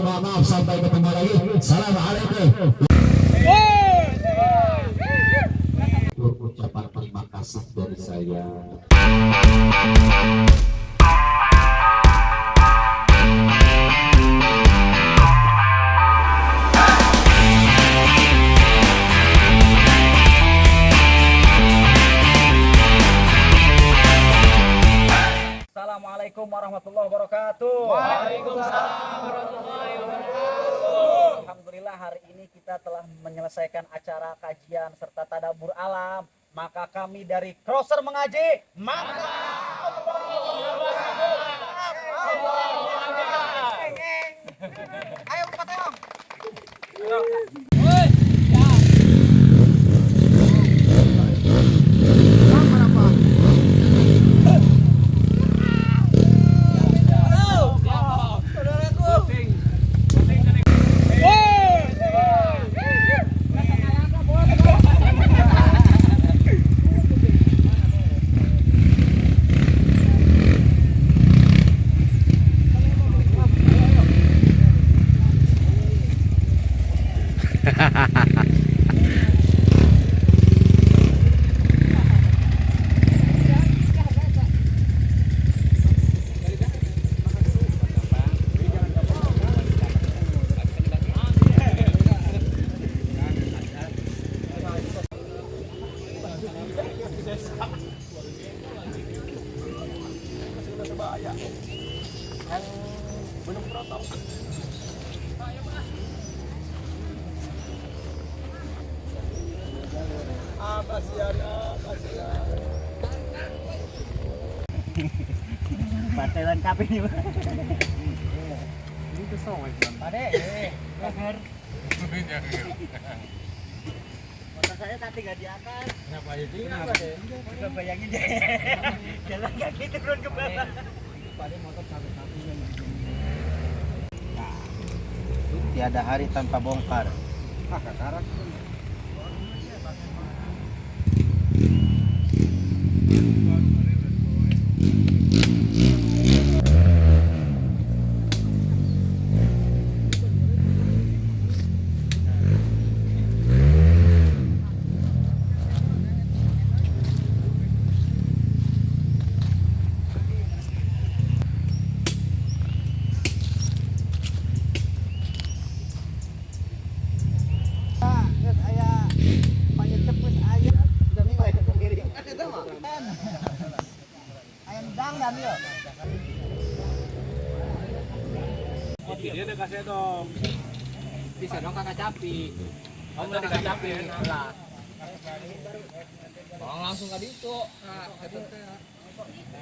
mohon maaf, sampai ketemu lagi. Assalamualaikum. Ucapan terima kasih dari saya. Assalamualaikum warahmatullahi wabarakatuh. Waalaikumsalam warahmatullahi wabarakatuh. Alhamdulillah hari ini kita telah menyelesaikan acara kajian serta tadabbur alam. Maka kami dari Crosser Mengaji, maka ayo Pak Teong. Partai lengkap ini, Pak. Ini kesong aja. Pade, Jager. Motor saya tadi nggak diangkat. Kenapa itu? Kenapa deh? Coba bayangin deh. Jalan kaki turun ke bawah. Pade motor satu-satunya. Tiada hari tanpa bongkar. Kakarak. Dia udah kasih dong. Bisa dong kakak capi. Kamu udah kakak capi lah. Bang langsung ke situ.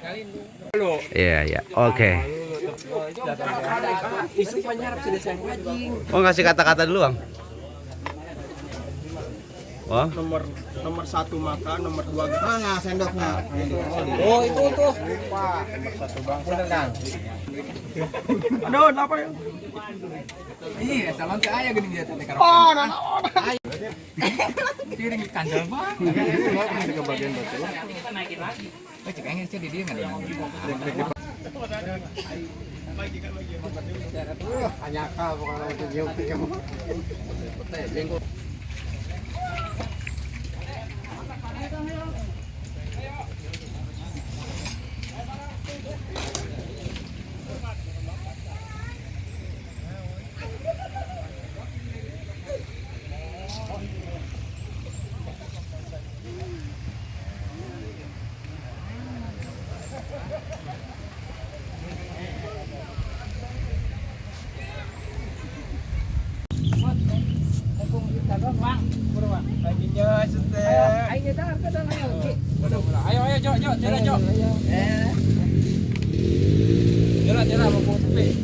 Kalian dulu. Iya, oke. Isu penyarap sudah saya anjing. Oh, ngasih kata-kata dulu, Bang. Oh, Nomor satu makan, nomor dua mana sendoknya? Oh, itu tuh. Lupa. Nomor satu bang. Bener kan? Aduh, apa ya? Iya, calon ke ayah gini dia tadi karo. Oh, nah. Piring di kandel, Bang. Ini ke bagian batu. Naikin lagi. Oh, cek aja sih di dia enggak ada. Hanya kau bukan itu jauh kamu. Ayo, Jo, jalan, Jo. Jalan, mumpung sepi.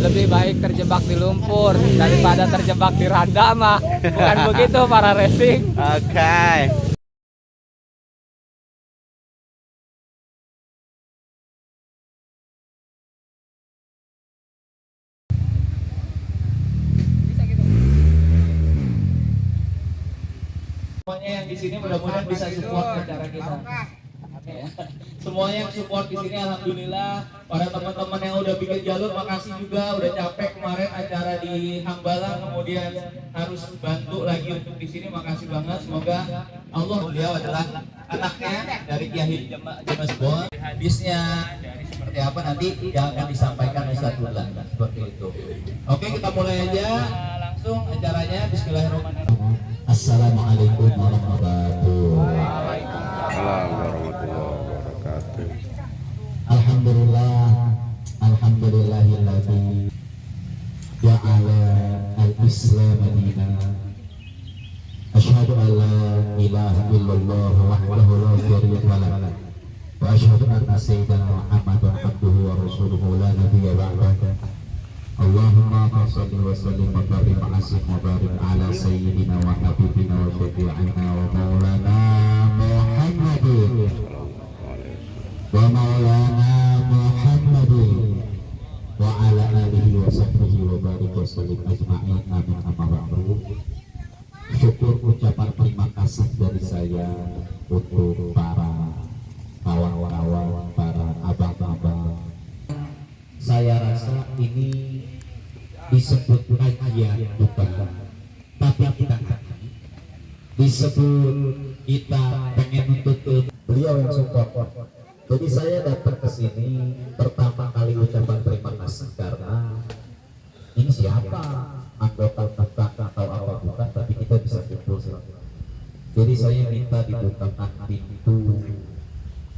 Lebih baik terjebak di lumpur daripada terjebak di randa mah. Bukan begitu para racing. oke. Semuanya yang di sini mudah-mudahan bisa support acara kita. Ya. Semua yang support di sini alhamdulillah. Para teman-teman yang udah bikin jalur makasih juga, udah capek kemarin acara di Hambalang kemudian harus bantu lagi untuk di sini, makasih banget. Semoga Allah, beliau adalah anaknya dari Kiai Jamas Bor. Hadisnya dari seperti apa nanti yang akan disampaikan Ustadzullah seperti itu. Oke, kita mulai aja langsung acaranya. Bismillahirrahmanirrahim. Assalamualaikum warahmatullahi wabarakatuh. Waalaikumsalam warahmatullahi wabarakatuh. Alhamdulillah, alhamdulillahilladzi ja'ala al-islam dinan. Asyhadu an la ilaha illallah wahdahu la syarika lah. Wa asyhadu anna sayyidana Muhammadan abduhu wa rasuluhu la nabiyya ba'dahu. Allahumma shalli wa sallim wa barik wa barik ala sayyidina wa habibina wa syafi'ina wa maulana Muhammadin wa maulana Muhammadin wa ala alihi wa sahbihi wa barik wa sallim ajma'in, amin amma ba'du. Syukur ucapan terima kasih dari saya untuk para kawan-kawan, para abang-abang. Saya rasa ini disebut kajian bukan, tapi kita disebut kita pengen nuntut beliau yang support. Jadi saya datang ke sini pertama kali ucapan terima kasih karena ini siapa, anggota bukan atau apa bukan, tapi kita bisa kumpul. Jadi saya minta dibukakan pintu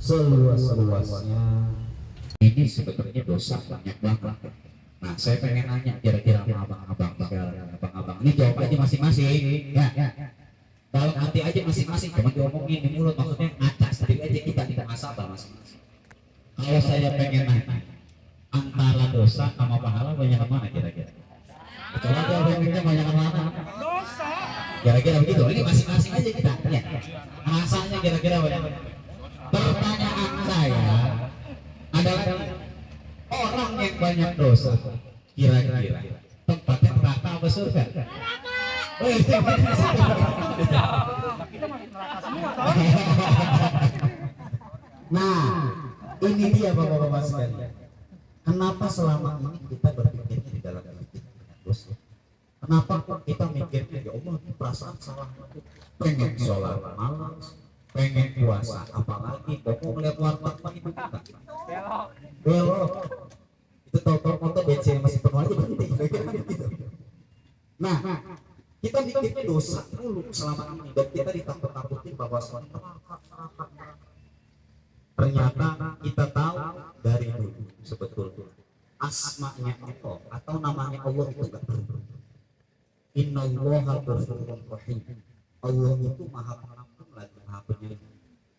seluas-luasnya. Ini sebenarnya dosa banyak banget. Nah, saya pengen nanya kira-kira sama abang-abang ini jawab aja masing-masing. Ya. Dalam hati aja masing-masing, cuma diomongin di mulut, maksudnya ngaca sendiri aja, kita tidak masalah masing-masing. Kalau saya pengen nanya antara dosa sama pahala banyak mana kira-kira? Coba jawabnya banyak mana? Dosa. Kira-kira begitu. Ini masing-masing aja kita. Ya. Rasanya kira-kira banyak. Pertanyaan saya adalah orang yang banyak dosa kira-kira tempatnya neraka apa surga? Nah, ini dia bapak-bapak sekalian. Kenapa selama ini kita berpikirnya di dalam dosa? Kenapa kita mikirnya ya Allah perasaan salah, pengen sholat malam, pengen puasa, apalagi pokok melihat warna itu kita belok itu tau foto bensin masih penuh aja gitu. Nah, kita mikirnya dosa dulu selama ini dan kita ditakut-takutin bahwa ternyata kita tahu dari dulu sebetulnya asma'nya Allah atau namanya Allah itu enggak berubah. Innallaha ghafurur rahim. Allah itu maha pengampun lagi maha penyayang.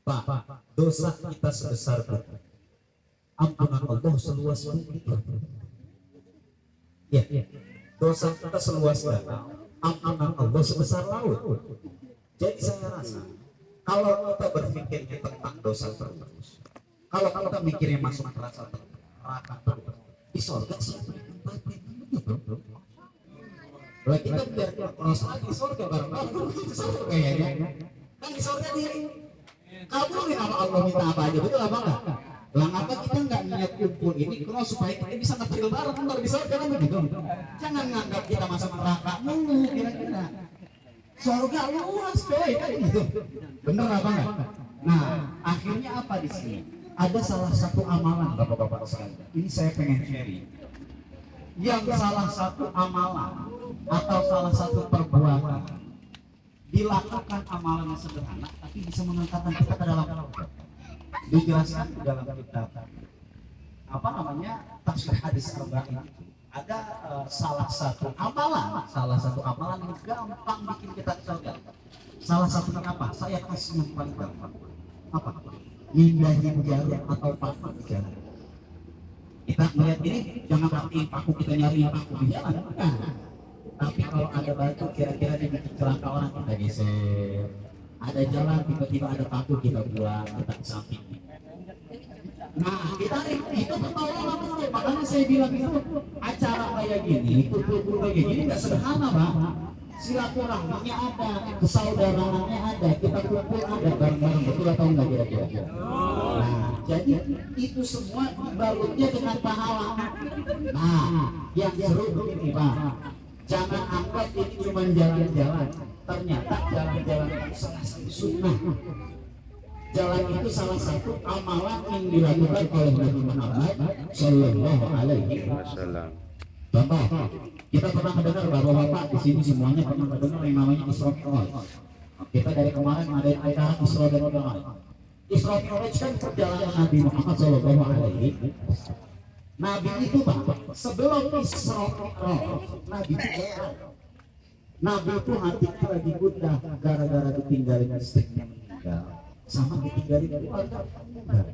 Pak, dosa kita sebesar bumi, ampunan Allah seluas bumi. Ya, dosa kita seluas danau, ampunan Allah sebesar laut. Jadi saya rasa kalau kita berpikirnya tentang dosa terus, kalau kita mikirnya masuk neraka terus, di surga siapa yang tempatnya begitu? Kalau kita biar perasaan di surga bareng-bareng di surga kayaknya, kan di surga diri. Kabulin sama Allah minta apa aja, betul apa enggak? Lah ngapa kita enggak niat kumpul ini kalau supaya kita bisa ngetril bareng ntar di surga kan begitu? Jangan nganggap kita masuk neraka mulu kira-kira. Surga luas coy kan gitu. Bener apa enggak? Nah, akhirnya apa di sini? Ada salah satu amalan Bapak-bapak sekalian. Ini saya pengen sharing. Yang salah satu amalan atau salah satu perbuatan dilakukan amalannya sederhana tapi bisa mengantarkan kita ke dalam surga. Dijelaskan di dalam kitab apa namanya tafsir hadis arba'in ada salah satu amalan yang gampang bikin kita ke surga. Salah satunya apa? Saya kasih yang paling gampang. Apa? Mindahin jarum atau paku di jalan. Kita melihat ini jangan arti paku kita nyari paku di jalan. Nah, tapi kalau ada batu kira-kira dia bikin celaka orang kita geser. Ada jalan tiba-tiba ada paku kita buang letak di samping. Nah kita itu pertolongan betul. Makanya saya bilang itu acara kayak gini, kumpul-kumpul kayak gini nggak sederhana Pak. silaturahminya ada, kesaudaraannya ada, kita kumpul ada bareng-bareng, betul atau enggak kira-kira? Nah, jadi itu semua dibalutnya dengan pahala. Nah, yang seru begini Pak, jangan anggap ini cuma jalan-jalan. Ternyata jalan-jalan itu salah satu sunnah. Jalan itu salah satu amalan yang dilakukan oleh Nabi Muhammad Sallallahu Alaihi Wasallam. Contoh, kita pernah mendengar bapak-bapak di sini semuanya pernah mendengar yang namanya Isra Mi'raj. Kita dari kemarin ada acara Isra dan Mi'raj. Isra Mi'raj kan perjalanan Nabi Muhammad Sallallahu Alaihi Wasallam. Nabi itu Pak, sebelum Isra Mi'raj, Nabi itu heran. Nabi itu hatinya lagi gundah gara-gara ditinggalin istrinya meninggal, sama ditinggalin keluarga meninggal.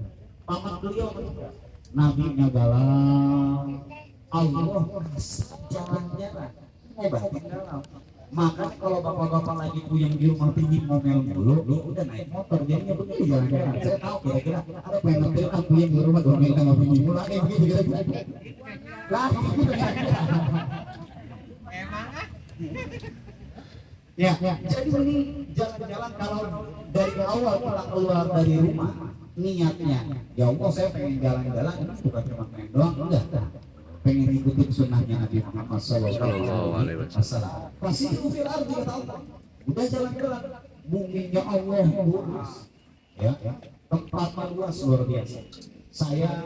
Paman beliau meninggal. Nabinya galau. Allah jalan-jalan ngobatin galau. Makanya kalau bapak-bapak lagi puyeng di rumah pingin ngomel dulu, dia udah naik motor jadinya begitu jalan-jalan. Saya tahu kira-kira ada pengen aku puyeng di rumah ngomel sama pingin mulai begitu kira-kira. Lah itu ya, jadi ini jalan-jalan kalau dari awal kita keluar dari rumah niatnya, ya Allah saya pengen jalan-jalan, ini bukan cuma pengen doang, enggak, pengen ikutin sunnahnya Nabi Muhammad SAW. Pasti itu viral juga tahu, udah jalan-jalan, buminya Allah luas, ya, tempatnya luas luar biasa. Saya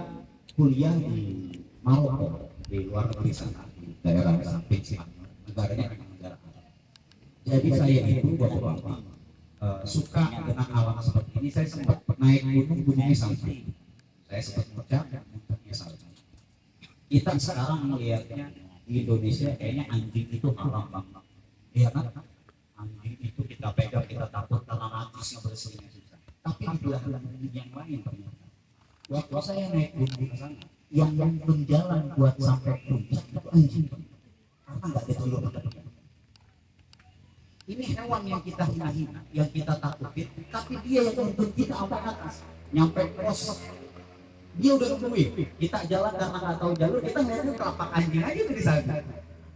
kuliah di Maroko, di luar negeri sana, di daerah samping sini, negaranya negara Arab. Jadi saya itu bapak-bapak suka dengan alam seperti ini. Saya sempat naik gunungnya Salju. Saya sempat puncaknya Salju. Kita sekarang melihatnya di Indonesia kayaknya anjing itu haram banget. Iya kan? Anjing itu kita pegang, kita takut karena najisnya bersihnya susah. Tapi di belahan bumi yang lain ternyata. Waktu saya naik gunung ke sana, yang nuntun jalan buat sampai puncak itu anjing. Karena nggak ada telur pekerjaan. Ini hewan yang kita hina-hina, yang kita takutin, tapi dia yang nuntun kita sampai atas, nyampe pos. Dia udah nungguin, kita jalan karena nggak tahu jalur, kita ngeliatnya telapak anjing aja di sana.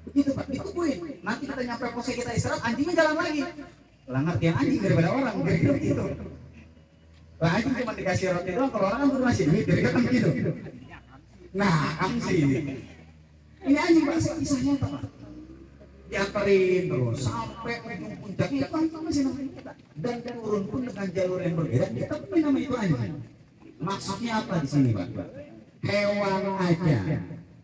Begitu Pak, ditungguin. Nanti kita nyampe posnya kita istirahat, anjingnya jalan lagi. Lah ngertian anjing daripada orang, kira-kira begitu. Lah anjing cuma dikasih roti doang, kalau orang kan ngasih duit, kira-kira kan begitu. Nah, sih. Ini anjing Pak, kisahnya apa Pak? Diantarin terus sampai ujung puncak itu anjing masih nemenin kita, dan turun pun dengan jalur yang berbeda, kita punya nama itu anjing. Maksudnya apa di sini Pak? Hewan aja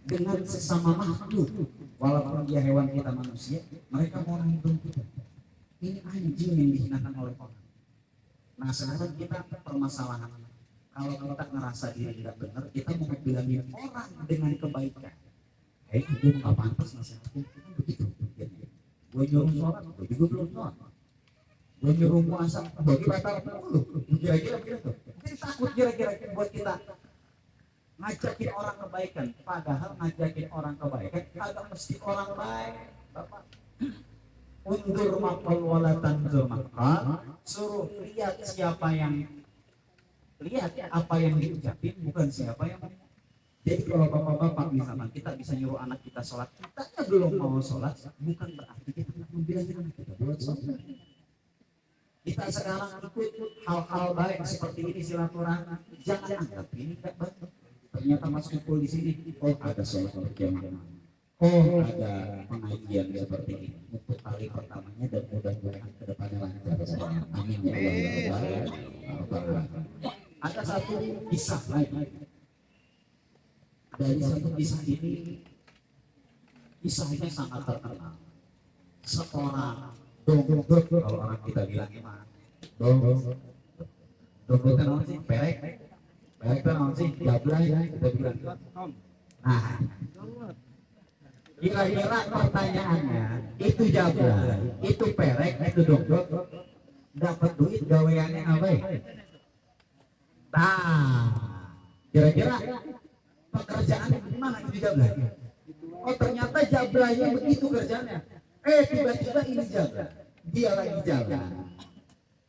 dengan sesama makhluk, walaupun dia hewan kita manusia, mereka mau nonton kita. Ini anjing yang dihinakan oleh orang. Nah sekarang kita permasalahan, kalau kita ngerasa diri tidak benar, kita mau bilangin orang dengan kebaikan. Itu nggak pantas nasihatnya, begitu. Gue nyuruh sholat, gue juga belum sholat. Gue nyuruh puasa, bagi batal dulu. Kira-kira begitu. Jadi takut kira-kira buat kita ngajakin orang kebaikan. Padahal ngajakin orang kebaikan agak mesti orang baik. Bapak, undur makal walatan makal, suruh lihat siapa yang lihat apa yang diucapin, bukan siapa yang. Jadi kalau bapak-bapak misalnya kita bisa nyuruh anak kita sholat, kita belum mau sholat, bukan berarti kita membilangin anak kita buat sholat. Kita sekarang ikut hal-hal baik seperti ini silaturahmi, jangan anggap ini tidak baik. Ternyata masuk kumpul di sini, oh ada sholat berjamaah, oh ada pengajian seperti ini. Untuk kali pertamanya dan mudah-mudahan kedepannya lancar. Amin ya Allah. Ada satu kisah lagi. Dari satu kisah ini, kisahnya sangat terkenal. Seorang dongdok, kalau orang kita bilang gimana? Dongdok itu apa sih? Perek itu apa sih? Gablay, kita bilang. Nah, kira-kira pertanyaannya, itu jablay, itu perek, itu dongdok, dapat duit gaweannya apa ya? Nah, kira-kira pekerjaannya gimana itu jablay? Oh ternyata jablaynya begitu kerjanya. Tiba-tiba ini jablay, dia lagi jalan,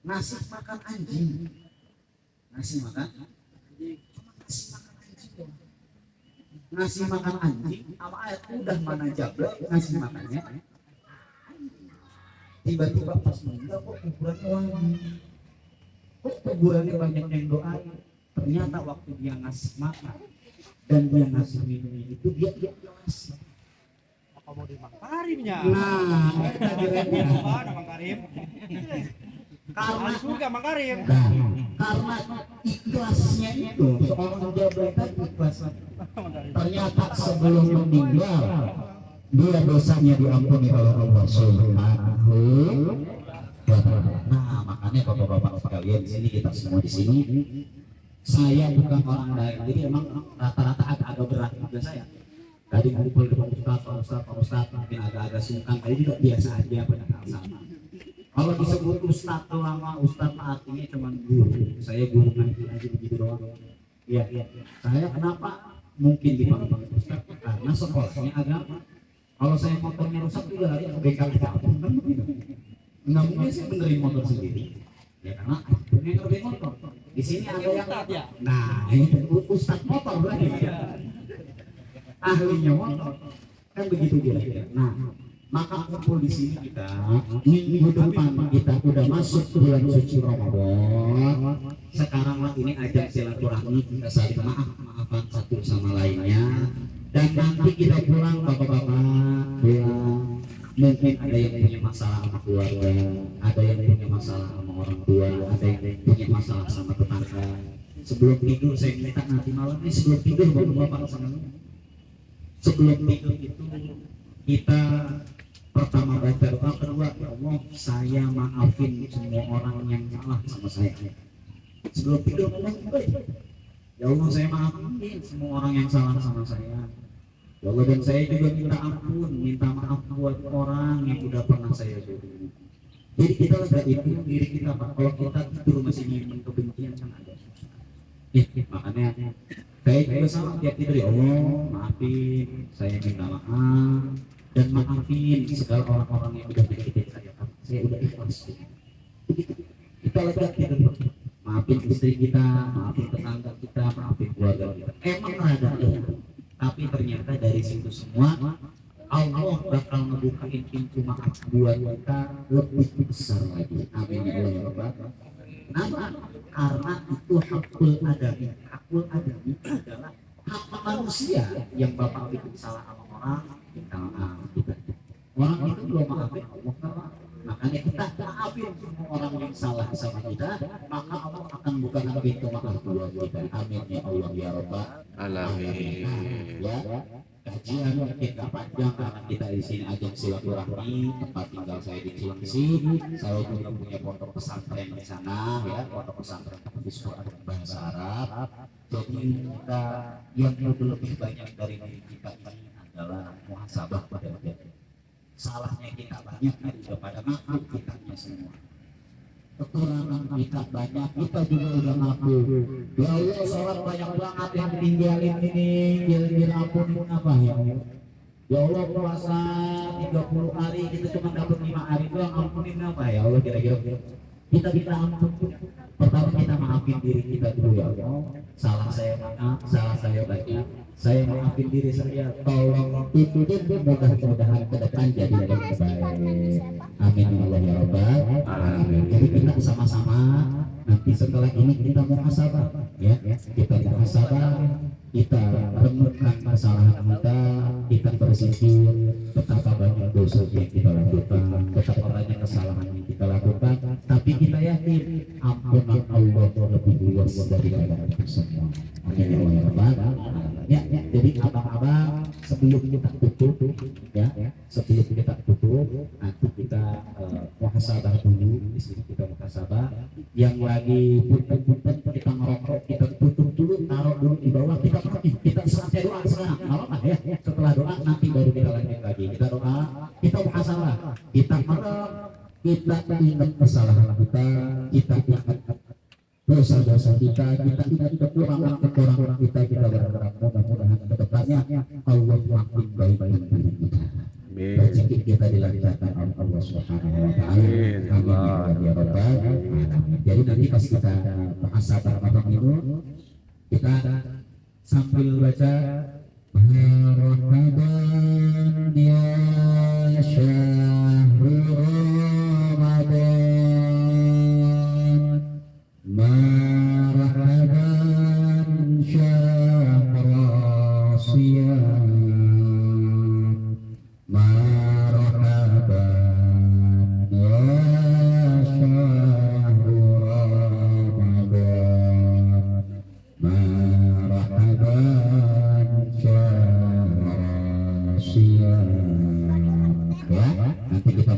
ngasih makan anjing, ngasih makan anjing, ngasih makan anjing, sama ayat udah mana jablay ngasih makannya. tiba-tiba pas meninggal kok kuburannya wangi, kok kuburannya banyak yang doain. Ternyata waktu dia ngasih makan dan dia ngasih minum itu dia ikhlas. Apa mau dimangkarimnya? Nah, kita kerennya. Mana Mang Karim? Karena Surga Mang Karim. karena ikhlasnya itu seorang jabatan ikhlas. Ternyata sebelum meninggal dia dosanya diampuni oleh Allah Subhanahu wa ta'ala. Nah, makanya bapak-bapak sekalian di sini, kita semua di sini, saya bukan orang lain. Jadi emang rata-rata agak berat juga saya. Tadi ngumpul dengan Ustaz, mungkin agak-agak sungkan. Tadi juga biasa aja pada sama. Kalau disebut Ustaz lama, Ustaz artinya cuma guru. Saya guru ngaji aja begitu doang. Iya. Saya kenapa mungkin dipanggil Ustaz? Karena sekolahnya agama. Kalau saya motornya rusak juga lari ke bengkel di kampung kan begitu. Nggak mungkin saya benerin motor sendiri. Ya karena punya ngerti motor. Di sini ada yang ya. Nah, ini Ustaz motor berarti. Ahlinya motor. Kan begitu kira-kira. Nah, maka kumpul di sini kita minggu depan kita udah masuk bulan suci Ramadan. Sekarang ini ajak silaturahmi, kita saling maafan satu sama lainnya. Dan nanti kita pulang bapak-bapak pulang. Mungkin ada yang punya masalah sama keluarga, ada yang punya masalah sama orang tua, ada yang punya masalah sama tetangga. Sebelum tidur saya minta nanti malam ini sebelum tidur bapak-bapak sama sebelum tidur itu kita pertama baca doa, kedua ya Allah saya maafin semua orang yang salah sama saya. Sebelum tidur ngomong ya Allah saya maafin semua orang yang salah sama saya. Ya Allah, dan saya juga minta ampun, minta maaf buat orang yang udah pernah saya zalimi. Jadi kita lega itu diri kita Pak. Kalau kita tidur masih nyimpen kebencian kan ada. Makanya saya juga sama tiap tidur ya Allah maafin, saya minta maaf dan maafin segala orang-orang yang udah nyakitin saya. Saya udah ikhlas. Kita lega tidur. Maafin istri kita, maafin tetangga kita, maafin keluarga kita. Emang ada tapi ternyata dari situ semua Allah bakal ngebukain pintu maaf buat kita lebih besar lagi. Amin ya Allah ya Rabbal. Kenapa? Karena itu hakul adami. Hakul adami adalah hak manusia yang bapak bikin salah sama orang, kita maaf kita. Orang itu belum maafin Allah karena makanya kita maafin semua orang yang salah sama kita, maka Allah akan bukakan pintu maaf buat kita. Amin ya Allah ya Rabbal Alamin. Ya, kajian mungkin gak panjang karena kita di sini ajak silaturahmi. Tempat tinggal saya di Cilengsi, saya juga punya pondok pesantren di sana, ya pondok pesantren hadis Quran bahasa Arab. Jadi kita yang lebih banyak dari diri kita ini adalah muhasabah pada diri. Salahnya kita banyak daripada ngaku kitanya semua. Kekurangan kita banyak, kita juga udah ngaku. Ya Allah, sholat banyak banget yang tinggalin ini, gil ampunin apa ya Allah. Ya Allah, puasa 30 hari kita cuma dapat 5 hari doang, ampunin apa ya Allah. Kira-kira kita ampun. Pertama kita maafin diri kita dulu ya Allah. Salah saya maaf, salah saya banyak. Saya maafin diri saya, tolong ikutin mudah-mudahan ke depan jadi lebih baik. Amin ya Allah ya Rabbal Alamin. Jadi kita sama-sama nanti setelah ini kita muhasabah ya. Kita muhasabah, kita renungkan kesalahan kita bersisir betapa banyak dosa yang kita lakukan, betapa banyak kesalahan yang kita lakukan, tapi kita yakin ampunan Allah lebih luas daripada kita semua. Amin ya Allah ya Rabbal Alamin. Ya, jadi abang-abang sebelum kita tutup ya, sebelum kita tutup nanti kita muhasabah dulu. Di sini kita muhasabah. Yang lagi punten-punten kita ngerokok kita tutup dulu, taruh dulu di bawah, kita selesai doa sekarang, nggak apa-apa ya. Setelah doa nanti baru kita lanjut lagi. Kita doa, kita muhasabah, kita merem, kita ingat kesalahan kita ingat dosa-dosa kita ingat kekurangan kita berharap mudah-mudahan kedepannya Allah makin baik diri kita. Rezeki kita dilancarkan oleh Allah Subhanahu wa taala. Amin ya Rabbal Alamin. Jadi nanti pas kita muhasabah malam itu kita sambil baca Ramadan ya syahrul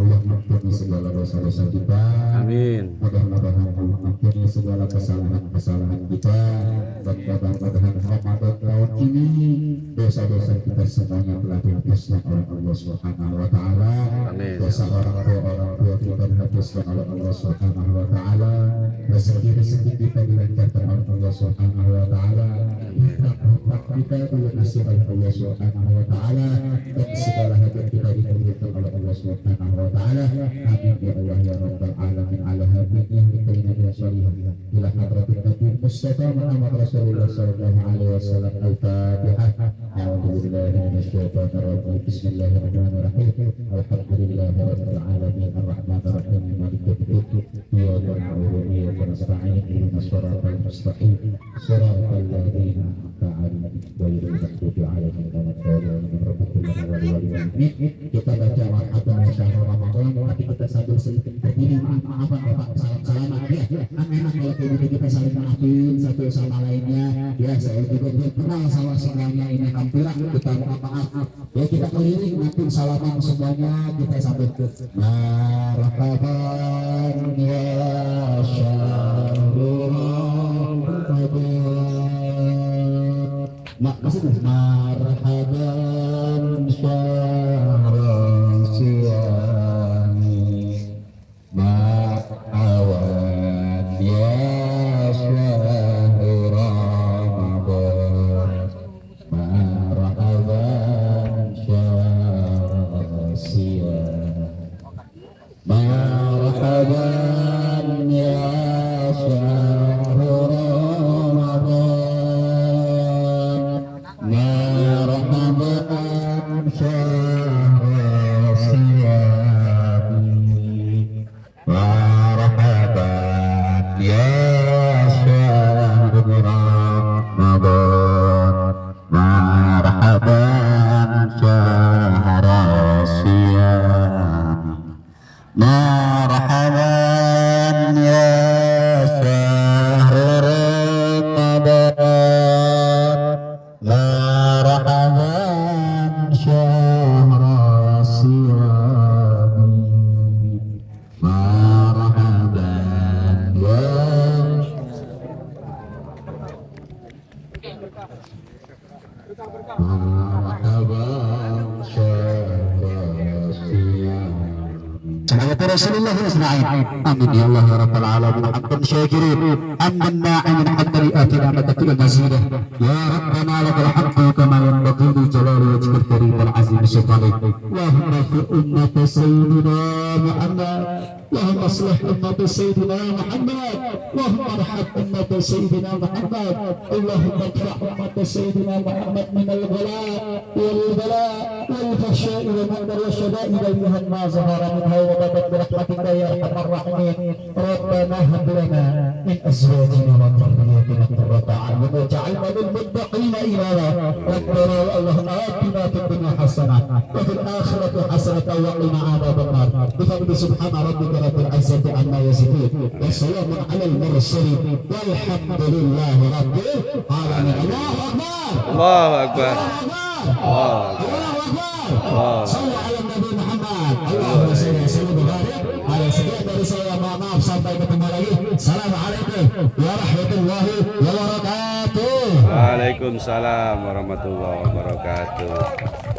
Allah mengampuni segala dosa-dosa kita. Amin. Mudah-mudahan Allah mengampuni segala kesalahan-kesalahan kita, dan mudah-mudahan Ramadan tahun ini dosa-dosa kita semuanya telah dihapuskan oleh Allah Subhanahu wa taala. Amin. Dosa orang tua kita dihapuskan oleh Allah Subhanahu wa taala. Rezeki kita dilancarkan oleh Allah Subhanahu wa taala. Hutang kita dilunasi oleh Allah Subhanahu wa taala, dan segala hajat kita dikabulkan oleh Allah Subhanahu wa taala. Amin ya Allah ya rabbal alamin. Ala hadhihi kalimatu shalihah ila hadratin Nabi Mustafa Muhammad Rasulullah sallallahu alaihi wasallam. Al-Fatihah. A'udzubillahi minasyaitonir rajim. Bismillahirrahmanirrahim. Alhamdulillahi rabbil alamin arrahmanir rahim maliki yaumiddin. Iyyaka na'budu wa iyyaka nasta'in. Ihdinas siratal mustaqim. Siratal ladzina an'amta 'alaihim ghairil maghdubi 'alaihim waladdallin. Kita baca marhaban syahrul Ramadan, tapi kita sambil sedikit berdiri maaf-maafan Bapak, salam-salaman ya. Kan enak kalau kayak gitu kita saling maafin satu sama lainnya. Ya saya juga belum kenal sama semuanya ini hampirah, kita maaf. Ya kita keliling nanti salaman semuanya, kita sambil marhaban ya syahrul Ramadan. Maksudnya marhaban syahrul siyami ma'awan ya syahrul Ramadan. Marhaban syahrul siyami marhaban ya syahrul Ramadan. Marhaban syahrul siyami marhaban ya syahrul Ramadan. Marhaban syahrul siyami marhaban ya syahrul Ramadan. Marhaban syahrul siyami marhaban ya marhaban syahrul siyami. صلوات رسول الله أجمعين. آمين يا الله يا رب العالمين. حمدا شاكرين حمدا ناعما حتى لآتنا مدة مزيدا. يا ربنا لك الحمد كما ينبغي لجلال وجهك الكريم العظيم سبحانك. اللهم اغفر أمة سيدنا محمد. اللهم اصلح أمة سيدنا محمد. اللهم ارحم أمة سيدنا محمد. اللهم ادفع أمة سيدنا محمد من الغلاء والبلاء والفحشاء والمنكر والشدائد منها ما ظهر منها وبدت برحمتك يا ارحم الراحمين. ربنا هب لنا من ازواجنا وذرياتنا قرة اعين واجعلنا للمتقين اماما. ربنا اللهم اتنا في الدنيا حسنه وفي الاخره حسنه وقنا عذاب النار. بفضل سبحان ربك رب العزه عما يصفون وسلام على المرسلين والحمد لله رب العالمين. الله اكبر Allahu Akbar. الله اكبر. صلوا على النبي محمد. اللهم صل وسلم وبارك على سيدنا dari saya. Mohon maaf, sampai ketemu lagi. Assalamualaikum warahmatullahi wabarakatuh. Waalaikumsalam warahmatullahi wabarakatuh.